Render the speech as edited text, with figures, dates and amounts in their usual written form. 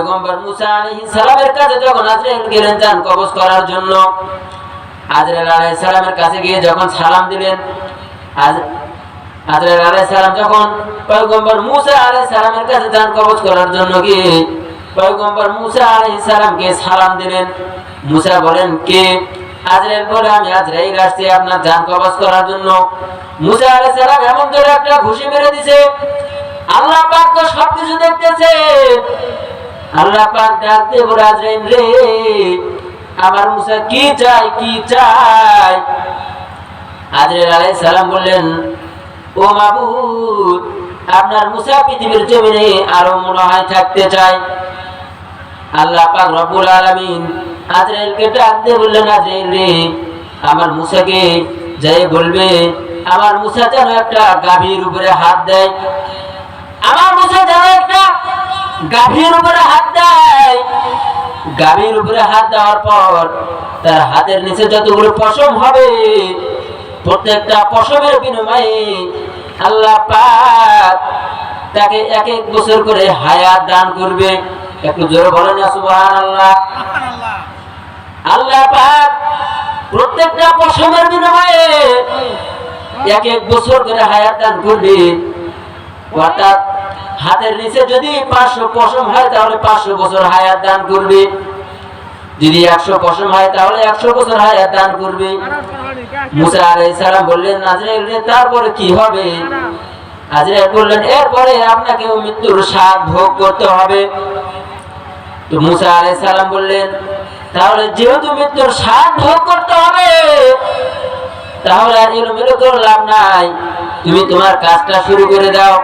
পয়গম্বর মুসা আলাইহিস সালামের কাছে যখন আজরাইল গেলেন জান কবজ করার জন্য, আজরাইল আলাইহিস সালামের কাছে গিয়ে যখন সালাম দিলেন, আজরাইল আলাইহিস সালাম যখন পয়গম্বর মুসা আলাইহিস সালামের কাছে জান কবজ করার জন্য গিয়ে পয়গম্বর মুসা আলাইহিস সালামকে সালাম দিলেন। মুসা বলেন, কে? আজরাইল বলে, আমি আজরাইল আসছি আপনার জান কবজ করার জন্য। মুসা আলাইহিস সালাম এমন করে একটা ঘুষি মেরে দিয়েছে, আল্লাহ পাক তো সবকিছু দেখতেছে। আল্লাহ পাক ডাক দিয়ে বলে, আজরাইল রে, আমার মুসা কি চাই, কি চাই? আজরাইল আলাইহিস সালাম বললেন, ও মাবুদ, আপনার মুসা পৃথিবীর জমিনে আরো মনে হয় থাকতে চায়। আল্লাহ পাক রব্বুল আলামিন আজরাইলকে ডাক দিয়ে বললেন, আজরাইল রে, আমার মুসাকে যাই বলবে আমার মুসা যেন একটা গাভীর উপরে হাত দেয়। আমার মুসা যেন একটা গাভীর উপরে হাত দেয়। গাভীর উপরে হাত দেওয়ার পর তার হাতের নিচে যতগুলো পশম হবে, প্রত্যেকটা পশমের বিনিময়ে আল্লাহ পাক তাকে এক এক বছর করে হায়াত দান করবে। একটু জোরে বলেন না সুবহানাল্লাহ। আল্লাহ পাক প্রত্যেকটা পশমের বিনিময়ে এক এক বছর করে হায়াত দান করবে। অর্থাৎ হাতের নিচে যদি 500 পশম হয় তাহলে 500 বছর হায়াত দান করবে। যদি 100 পশম হয় তাহলে 100 বছর হায়াত দান করবে। মুসা আলাইহিস সালাম বললেন, আজরাইল রে, তারপরে কি হবে? আজরাইল বললেন, এরপরে আপনাকে মৃত্যুর স্বাদ ভোগ করতে হবে। তো মুসা আলাইহিস সালাম বললেন, তাহলে যেহেতু মৃত্যুর স্বাদ ভোগ করতে হবে, তাহলে আর এলোমেলো করে লাভ নাই, তুমি তোমার কাজটা শুরু করে দাও।